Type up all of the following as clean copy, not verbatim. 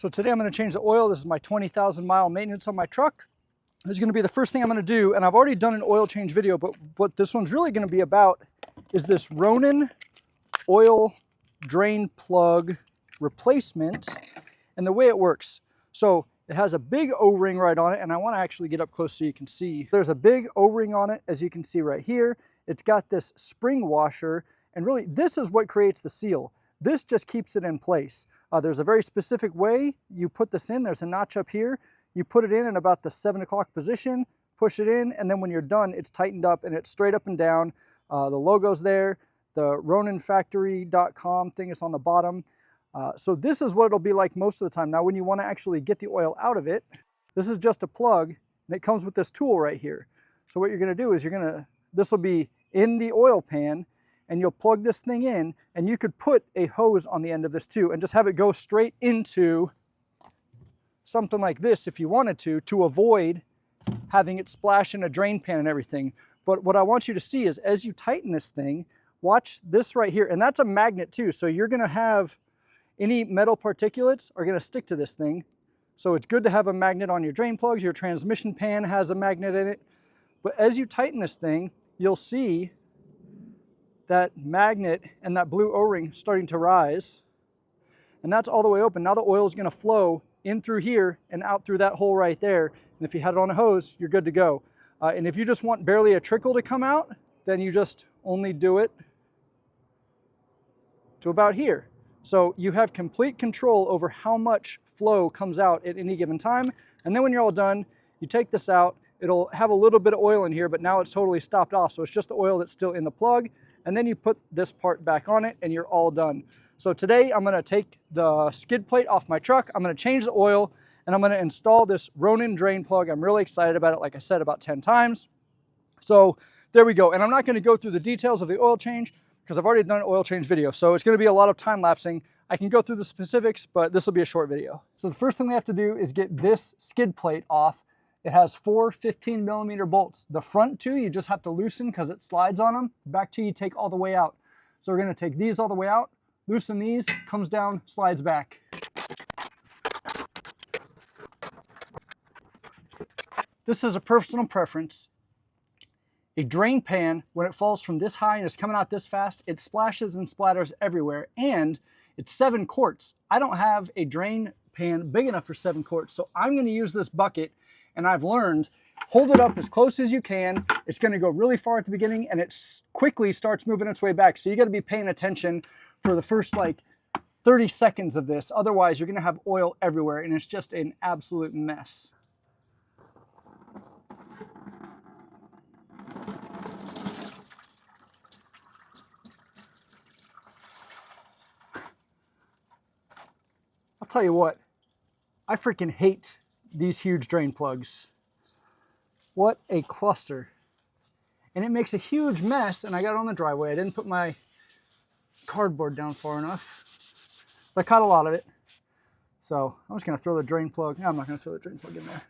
So today I'm going to change the oil. This is my 20,000 mile maintenance on my truck. This is going to be the first thing I'm going to do, and I've already done an oil change video, but what this one's really going to be about is this Ronin oil drain plug replacement and the way it works. So it has a big O-ring right on it, and I want to actually get up close so you can see. There's a big O-ring on it, as you can see right here. It's got this spring washer, and really this is what creates the seal. This just keeps it in place. There's a very specific way you put this in. There's a notch up here. You put it in about the 7 o'clock position, push it in, and then when you're done, it's tightened up and it's straight up and down. The logo's there. The roninfactory.com thing is on the bottom. So this is what it'll be like most of the time. Now, when you want to actually get the oil out of it, this is just a plug, and it comes with this tool right here. So what you're going to do is this will be in the oil pan, and you'll plug this thing in, and you could put a hose on the end of this too, and just have it go straight into something like this if you wanted to avoid having it splash in a drain pan and everything. But what I want you to see is as you tighten this thing, watch this right here, and that's a magnet too. So you're gonna have any metal particulates are gonna stick to this thing. So it's good to have a magnet on your drain plugs. Your transmission pan has a magnet in it. But as you tighten this thing, you'll see that magnet and that blue O-ring starting to rise. And that's all the way open. Now the oil is gonna flow in through here and out through that hole right there. And if you had it on a hose, you're good to go. And if you just want barely a trickle to come out, then you just only do it to about here. So you have complete control over how much flow comes out at any given time. And then when you're all done, you take this out. It'll have a little bit of oil in here, but now it's totally stopped off. So it's just the oil that's still in the plug. And then you put this part back on it and you're all done. So today I'm gonna take the skid plate off my truck, I'm gonna change the oil, and I'm gonna install this Ronin drain plug. I'm really excited about it, like I said, about 10 times. So there we go. And I'm not gonna go through the details of the oil change because I've already done an oil change video. So it's gonna be a lot of time lapsing. I can go through the specifics, but this will be a short video. So the first thing we have to do is get this skid plate off. It has 4 15mm bolts. The front two, you just have to loosen because it slides on them. Back two, you take all the way out. So we're gonna take these all the way out, loosen these, comes down, slides back. This is a personal preference. A drain pan, when it falls from this high and is coming out this fast, it splashes and splatters everywhere, and it's 7 quarts. I don't have a drain pan big enough for 7 quarts, so I'm gonna use this bucket. And I've learned, hold it up as close as you can. It's gonna go really far at the beginning and it quickly starts moving its way back. So you gotta be paying attention for the first like 30 seconds of this. Otherwise, you're gonna have oil everywhere and it's just an absolute mess. I'll tell you what, I freaking hate these huge drain plugs. What a cluster. And it makes a huge mess, and I got it on the driveway. I didn't put my cardboard down far enough, but I caught a lot of it. So I'm just gonna throw the drain plug. No, I'm not gonna throw the drain plug in there.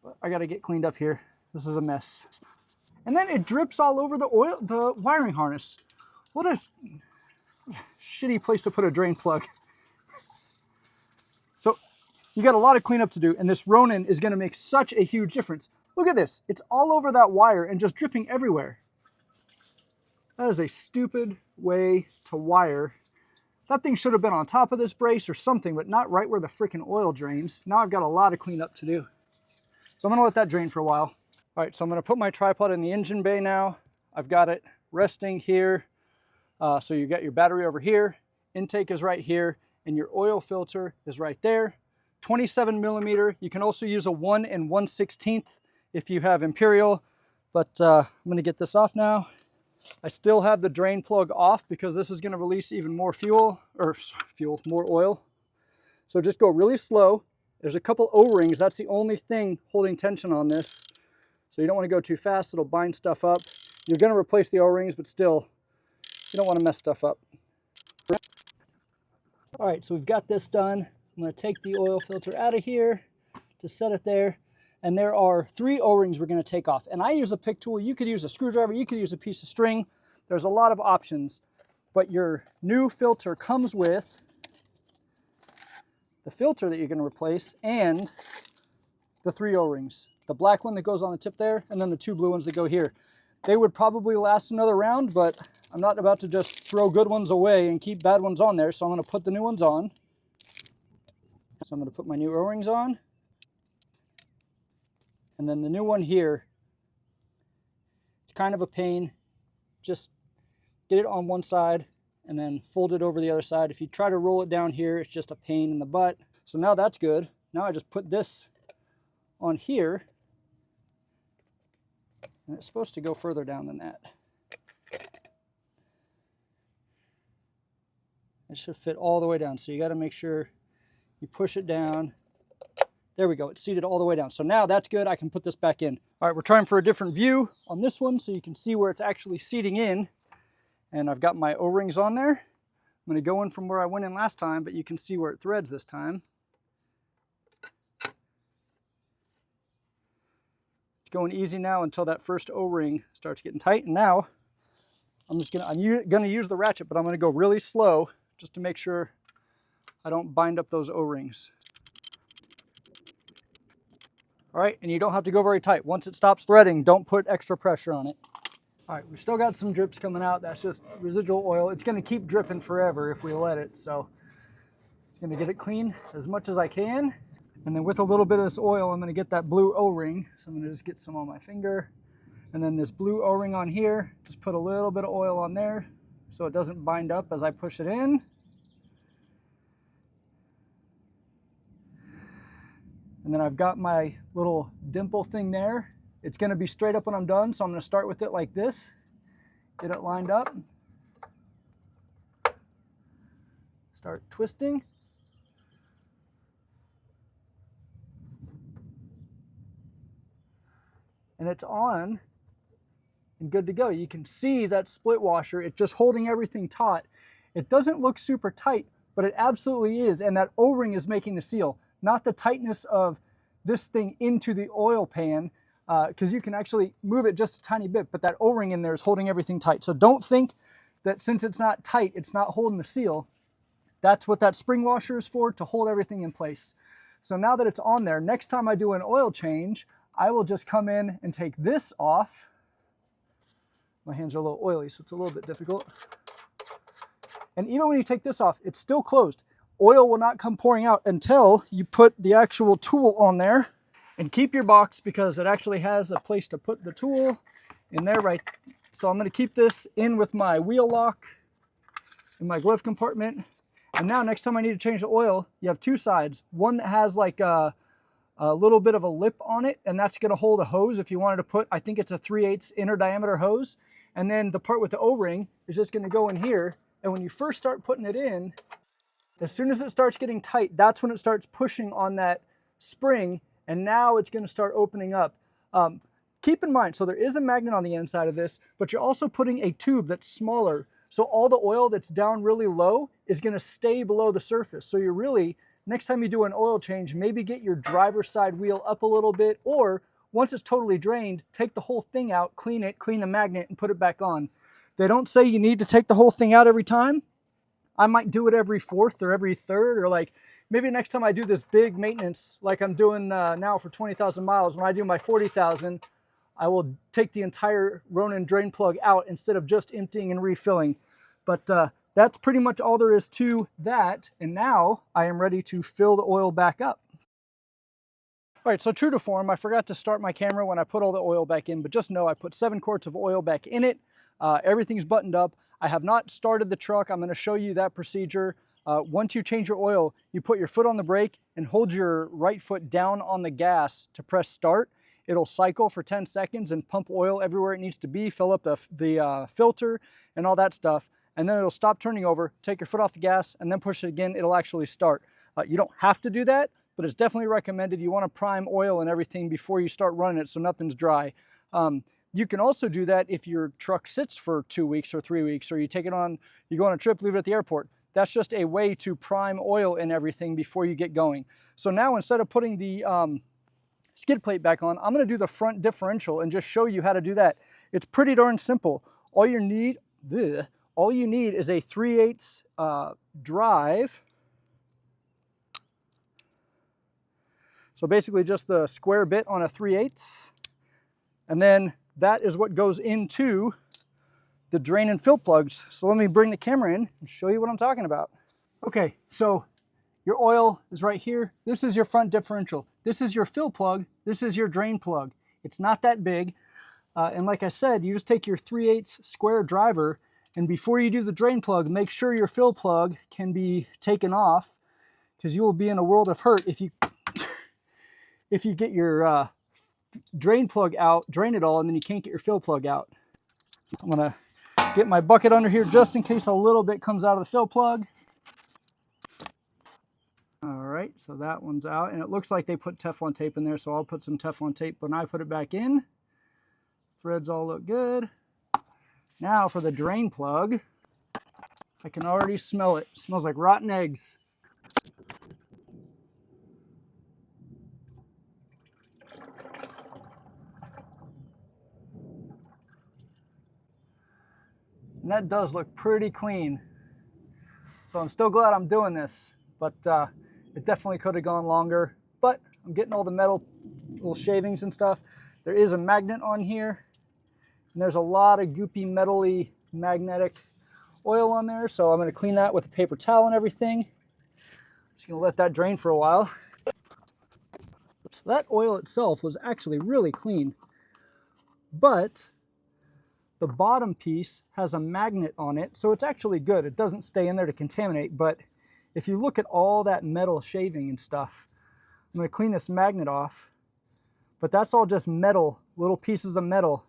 But I gotta get cleaned up here. This is a mess. And then it drips all over the wiring harness. What a shitty place to put a drain plug. So you got a lot of cleanup to do, and this Ronin is gonna make such a huge difference. Look at this, it's all over that wire and just dripping everywhere. That is a stupid way to wire. That thing should have been on top of this brace or something, but not right where the freaking oil drains. Now I've got a lot of cleanup to do. So I'm gonna let that drain for a while. All right, so I'm gonna put my tripod in the engine bay now. I've got it resting here. So you got your battery over here, intake is right here, and your oil filter is right there. 27mm. You can also use a 1 1/16 if you have Imperial, but I'm gonna get this off now. I still have the drain plug off because this is gonna release even more more oil. So just go really slow. There's a couple O-rings, that's the only thing holding tension on this. So you don't wanna go too fast, it'll bind stuff up. You're gonna replace the O-rings, but still, you don't wanna mess stuff up. All right, so we've got this done. I'm gonna take the oil filter out of here, just set it there. And there are 3 O-rings we're gonna take off. And I use a pick tool, you could use a screwdriver, you could use a piece of string. There's a lot of options, but your new filter comes with the filter that you're going to replace, and the 3 O-rings. The black one that goes on the tip there, and then the 2 blue ones that go here. They would probably last another round, but I'm not about to just throw good ones away and keep bad ones on there, so I'm going to put the new ones on. So I'm going to put my new O-rings on. And then the new one here, it's kind of a pain. Just get it on one side and then fold it over the other side. If you try to roll it down here, it's just a pain in the butt. So now that's good. Now I just put this on here, and it's supposed to go further down than that. It should fit all the way down, so you got to make sure you push it down. There we go, it's seated all the way down. So now that's good, I can put this back in. All right, we're trying for a different view on this one so you can see where it's actually seating in. And I've got my O-rings on there. I'm going to go in from where I went in last time, but you can see where it threads this time. It's going easy now until that first O-ring starts getting tight. And now I'm going to use the ratchet, but I'm going to go really slow just to make sure I don't bind up those O-rings. All right, and you don't have to go very tight. Once it stops threading, don't put extra pressure on it. All right, we still got some drips coming out. That's just residual oil. It's going to keep dripping forever if we let it, so I'm going to get it clean as much as I can. And then with a little bit of this oil, I'm going to get that blue O-ring. So I'm going to just get some on my finger. And then this blue O-ring on here, just put a little bit of oil on there so it doesn't bind up as I push it in. And then I've got my little dimple thing there. It's going to be straight up when I'm done, so I'm going to start with it like this. Get it lined up. Start twisting. And it's on and good to go. You can see that split washer. It's just holding everything taut. It doesn't look super tight, but it absolutely is. And that O-ring is making the seal, not the tightness of this thing into the oil pan, because you can actually move it just a tiny bit, but that O-ring in there is holding everything tight. So don't think that since it's not tight, it's not holding the seal. That's what that spring washer is for, to hold everything in place. So now that it's on there, next time I do an oil change, I will just come in and take this off. My hands are a little oily, so it's a little bit difficult. And even when you take this off, it's still closed. Oil will not come pouring out until you put the actual tool on there. And keep your box, because it actually has a place to put the tool in there, right? So I'm going to keep this in with my wheel lock in my glove compartment. And now next time I need to change the oil, you have 2 sides. One that has like a little bit of a lip on it, and that's going to hold a hose if you wanted to put, I think it's a 3/8 inner diameter hose. And then the part with the O-ring is just going to go in here. And when you first start putting it in, as soon as it starts getting tight, that's when it starts pushing on that spring, and now it's going to start opening up. Keep in mind, so there is a magnet on the inside of this, but you're also putting a tube that's smaller. So all the oil that's down really low is going to stay below the surface. So you're really, next time you do an oil change, maybe get your driver's side wheel up a little bit, or once it's totally drained, take the whole thing out, clean it, clean the magnet, and put it back on. They don't say you need to take the whole thing out every time. I might do it every 4th or every 3rd, or like maybe next time I do this big maintenance like I'm doing now for 20,000 miles, when I do my 40,000, I will take the entire Ronin drain plug out instead of just emptying and refilling. But that's pretty much all there is to that. And now I am ready to fill the oil back up. All right, so true to form, I forgot to start my camera when I put all the oil back in, but just know I put 7 quarts of oil back in it. Everything's buttoned up. I have not started the truck. I'm going to show you that procedure. Once you change your oil, you put your foot on the brake and hold your right foot down on the gas to press start. It'll cycle for 10 seconds and pump oil everywhere it needs to be, fill up the filter and all that stuff. And then it'll stop turning over, take your foot off the gas, and then push it again. It'll actually start. You don't have to do that, but it's definitely recommended. You want to prime oil and everything before you start running it so nothing's dry. You can also do that if your truck sits for 2 weeks or 3 weeks, or you take it on, you go on a trip, leave it at the airport. That's just a way to prime oil and everything before you get going. So now instead of putting the skid plate back on, I'm going to do the front differential and just show you how to do that. It's pretty darn simple. All you need is a 3/8 drive. So basically just the square bit on a 3/8. And then that is what goes into the drain and fill plugs. So let me bring the camera in and show you what I'm talking about. Okay, so your oil is right here. This is your front differential. This is your fill plug. This is your drain plug. It's not that big. And like I said, you just take your 3/8 square driver, and before you do the drain plug, make sure your fill plug can be taken off, because you will be in a world of hurt if you get your drain plug out, drain it all, and then you can't get your fill plug out. I'm gonna get my bucket under here just in case a little bit comes out of the fill plug. All right, so that one's out, and it looks like they put Teflon tape in there, so I'll put some Teflon tape when I put it back in. Threads all look good. Now for the drain plug. I can already smell it. It smells like rotten eggs. And that does look pretty clean. So I'm still glad I'm doing this, but it definitely could have gone longer. But I'm getting all the metal little shavings and stuff. There is a magnet on here, and there's a lot of goopy, metally, magnetic oil on there. So I'm going to clean that with a paper towel and everything. Just going to let that drain for a while. So that oil itself was actually really clean, but the bottom piece has a magnet on it, so it's actually good. It doesn't stay in there to contaminate, but if you look at all that metal shaving and stuff, I'm going to clean this magnet off, but that's all just metal, little pieces of metal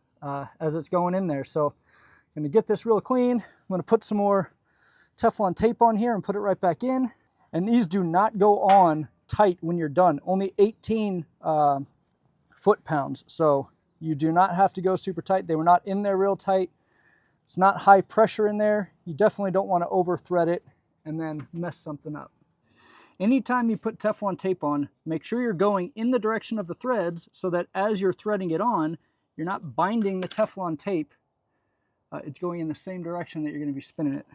as it's going in there. So I'm going to get this real clean. I'm going to put some more Teflon tape on here and put it right back in. And these do not go on tight when you're done. Only 18 foot-pounds. So you do not have to go super tight. They were not in there real tight. It's not high pressure in there. You definitely don't want to over thread it and then mess something up. Anytime you put Teflon tape on, make sure you're going in the direction of the threads so that as you're threading it on, you're not binding the Teflon tape. It's going in the same direction that you're going to be spinning it.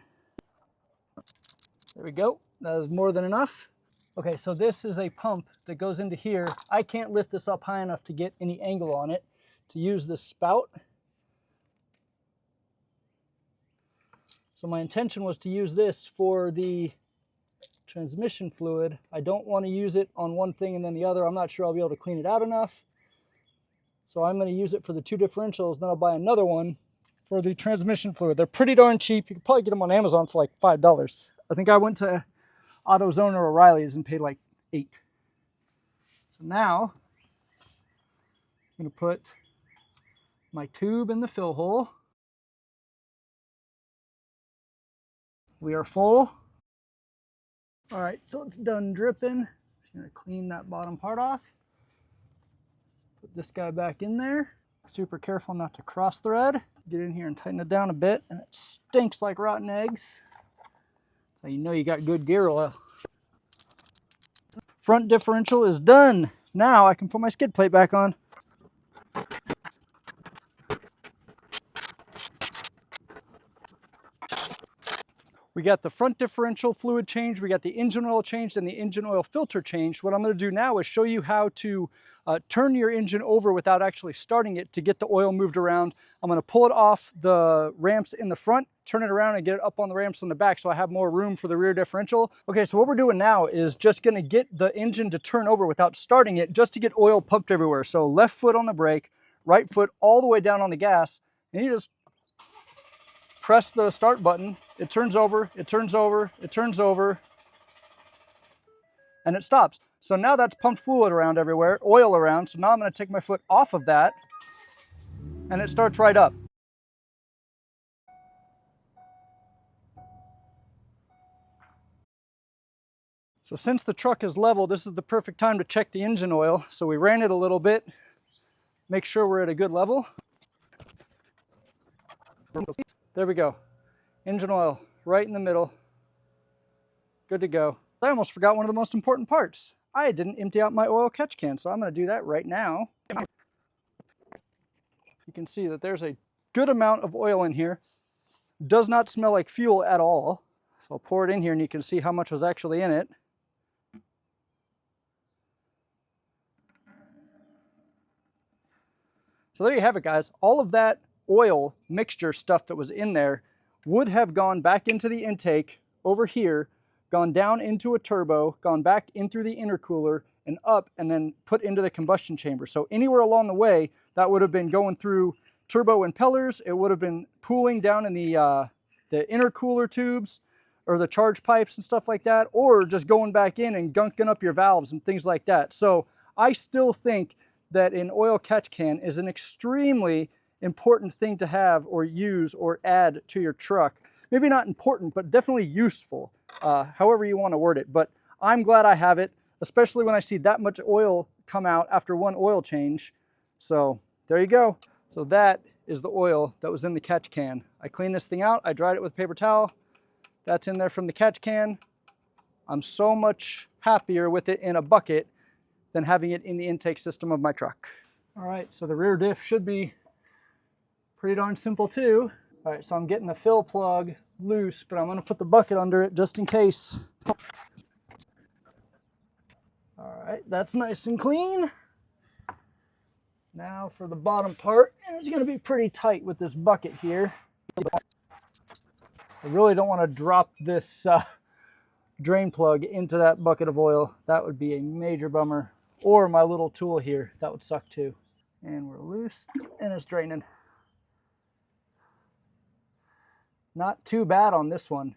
There we go. That is more than enough. Okay, so this is a pump that goes into here. I can't lift this up high enough to get any angle on it to use this spout. So my intention was to use this for the transmission fluid. I don't want to use it on one thing and then the other. I'm not sure I'll be able to clean it out enough. So I'm going to use it for the two differentials, then I'll buy another one for the transmission fluid. They're pretty darn cheap. You can probably get them on Amazon for like $5. I think I went to AutoZone or O'Reilly's and paid like $8. So now I'm going to put my tube in the fill hole. We are full. All right, so it's done dripping. Just going to clean that bottom part off. Put this guy back in there. Super careful not to cross thread. Get in here and tighten it down a bit, and it stinks like rotten eggs. So you know you got good gear oil. Front differential is done. Now I can put my skid plate back on. We got the front differential fluid changed, we got the engine oil changed, and the engine oil filter changed. What I'm going to do now is show you how to turn your engine over without actually starting it to get the oil moved around. I'm going to pull it off the ramps in the front, turn it around, and get it up on the ramps on the back so I have more room for the rear differential. Okay, so what we're doing now is just going to get the engine to turn over without starting it, just to get oil pumped everywhere. So left foot on the brake, right foot all the way down on the gas, and you just press the start button. It turns over, it turns over, it turns over, and it stops. So now that's pumped fluid around everywhere, oil around. So now I'm going to take my foot off of that, and it starts right up. So since the truck is level, this is the perfect time to check the engine oil. So we ran it a little bit, make sure we're at a good level. There we go. Engine oil right in the middle. Good to go. I almost forgot one of the most important parts. I didn't empty out my oil catch can, so I'm going to do that right now. You can see that there's a good amount of oil in here. Does not smell like fuel at all. So I'll pour it in here and you can see how much was actually in it. So there you have it, guys. All of that oil mixture stuff that was in there would have gone back into the intake over here, gone down into a turbo, gone back in through the intercooler and up, and then put into the combustion chamber. So anywhere along the way, that would have been going through turbo impellers. It would have been pooling down in the intercooler tubes or the charge pipes and stuff like that, or just going back in and gunking up your valves and things like that. So I still think that an oil catch can is an extremely important thing to have or use or add to your truck. Maybe not important, but definitely useful, however you want to word it. But I'm glad I have it, especially when I see that much oil come out after one oil change. So there you go. So that is the oil that was in the catch can. I cleaned this thing out, I dried it with a paper towel. That's in there from the catch can. I'm so much happier with it in a bucket than having it in the intake system of my truck. All right, so the rear diff should be pretty darn simple too. All right, so I'm getting the fill plug loose, but I'm gonna put the bucket under it just in case. All right, that's nice and clean. Now for the bottom part, and it's gonna be pretty tight with this bucket here. I really don't want to drop this drain plug into that bucket of oil. That would be a major bummer. Or my little tool here, that would suck too. And we're loose, and it's draining. Not too bad on this one.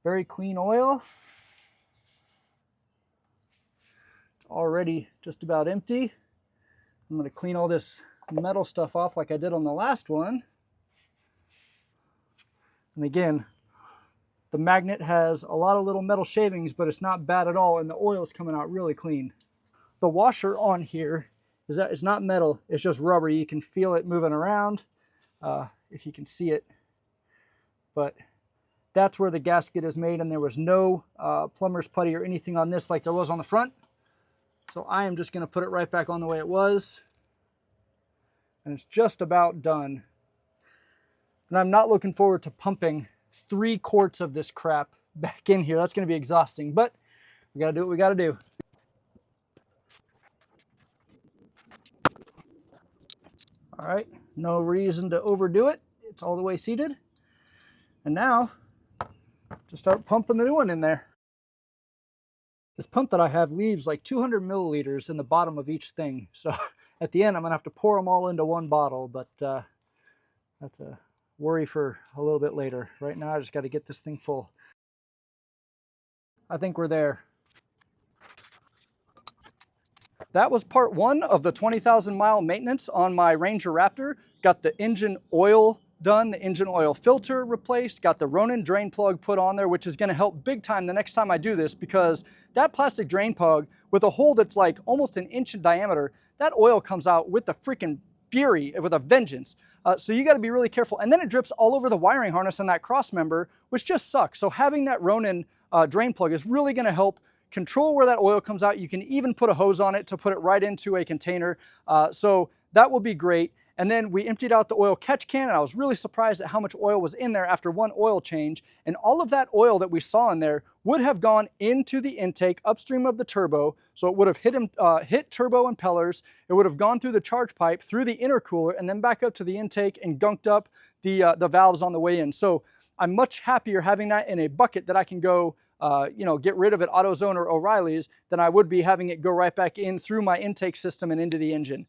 Very clean oil. It's already just about empty. I'm going to clean all this metal stuff off like I did on the last one. And again, the magnet has a lot of little metal shavings, but it's not bad at all, and the oil is coming out really clean. The washer on here is that it's not metal, it's just rubber. You can feel it moving around, if you can see it. But that's where the gasket is made, and there was no plumber's putty or anything on this like there was on the front. So I am just going to put it right back on the way it was. And it's just about done. And I'm not looking forward to pumping 3 quarts of this crap back in here. That's going to be exhausting, but we got to do what we got to do. All right, no reason to overdo it. It's all the way seated. And now, just start pumping the new one in there. This pump that I have leaves like 200 milliliters in the bottom of each thing. So at the end, I'm going to have to pour them all into one bottle, but that's a worry for a little bit later. Right now, I just got to get this thing full. I think we're there. That was part 1 of the 20,000 mile maintenance on my Ranger Raptor. Got the engine oil done, the engine oil filter replaced, got the Ronin drain plug put on there, which is going to help big time the next time I do this, because that plastic drain plug with a hole that's like almost an inch in diameter, that oil comes out with the freaking fury, with a vengeance. So you got to be really careful. And then it drips all over the wiring harness on that cross member, which just sucks. So having that Ronin drain plug is really going to help control where that oil comes out. You can even put a hose on it to put it right into a container. So that will be great. And then we emptied out the oil catch can, and I was really surprised at how much oil was in there after one oil change. And all of that oil that we saw in there would have gone into the intake upstream of the turbo. So it would have hit turbo impellers. It would have gone through the charge pipe, through the intercooler, and then back up to the intake and gunked up the valves on the way in. So I'm much happier having that in a bucket that I can go get rid of at AutoZone or O'Reilly's than I would be having it go right back in through my intake system and into the engine.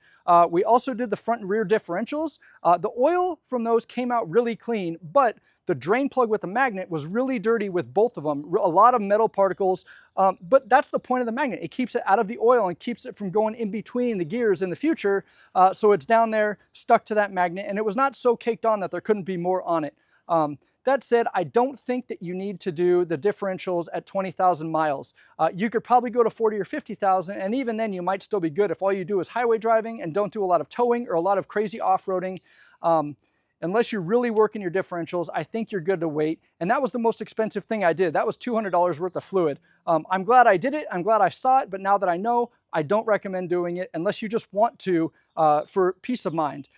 We also did the front and rear differentials. The oil from those came out really clean, but the drain plug with the magnet was really dirty with both of them. A lot of metal particles, but that's the point of the magnet. It keeps it out of the oil and keeps it from going in between the gears in the future. So it's down there stuck to that magnet, and it was not so caked on that there couldn't be more on it. That said, I don't think that you need to do the differentials at 20,000 miles. You could probably go to 40 or 50,000, and even then you might still be good if all you do is highway driving and don't do a lot of towing or a lot of crazy off-roading. Unless you're really working your differentials, I think you're good to wait. And that was the most expensive thing I did. That was $200 worth of fluid. I'm glad I did it. I'm glad I saw it. But now that I know, I don't recommend doing it unless you just want to for peace of mind.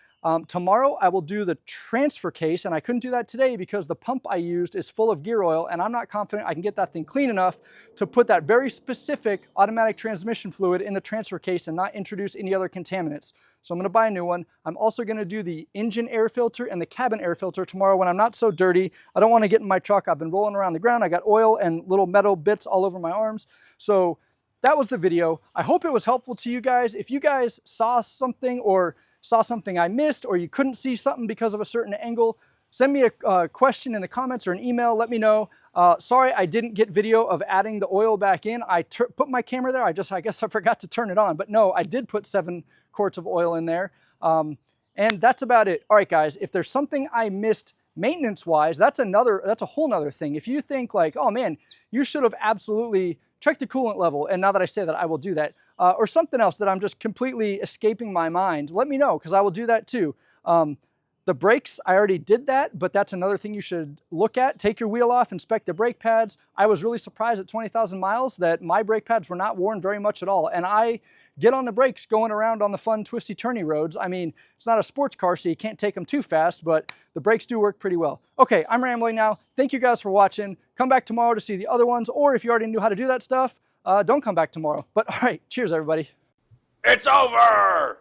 Tomorrow I will do the transfer case, and I couldn't do that today because the pump I used is full of gear oil, and I'm not confident I can get that thing clean enough to put that very specific automatic transmission fluid in the transfer case and not introduce any other contaminants. So I'm going to buy a new one. I'm also going to do the engine air filter and the cabin air filter tomorrow when I'm not so dirty. I don't want to get in my truck. I've been rolling around the ground. I got oil and little metal bits all over my arms. So that was the video. I hope it was helpful to you guys. If you guys saw something or saw something I missed, or you couldn't see something because of a certain angle, send me a question in the comments or an email. Let me know. Sorry I didn't get video of adding the oil back in. I put my camera there. I guess I forgot to turn it on. But no, I did put 7 quarts of oil in there. And that's about it. All right, guys, if there's something I missed maintenance-wise, that's a whole nother thing. If you think like, oh man, you should have absolutely checked the coolant level, and now that I say that, I will do that. Or something else that I'm just completely escaping my mind, let me know, because I will do that too. The brakes, I already did that, but that's another thing you should look at. Take your wheel off, inspect the brake pads. I was really surprised at 20,000 miles that my brake pads were not worn very much at all. And I get on the brakes going around on the fun twisty turny roads. I mean, it's not a sports car, so you can't take them too fast, but the brakes do work pretty well. Okay, I'm rambling now. Thank you guys for watching. Come back tomorrow to see the other ones, or if you already knew how to do that stuff, don't come back tomorrow. But all right, cheers everybody. It's over!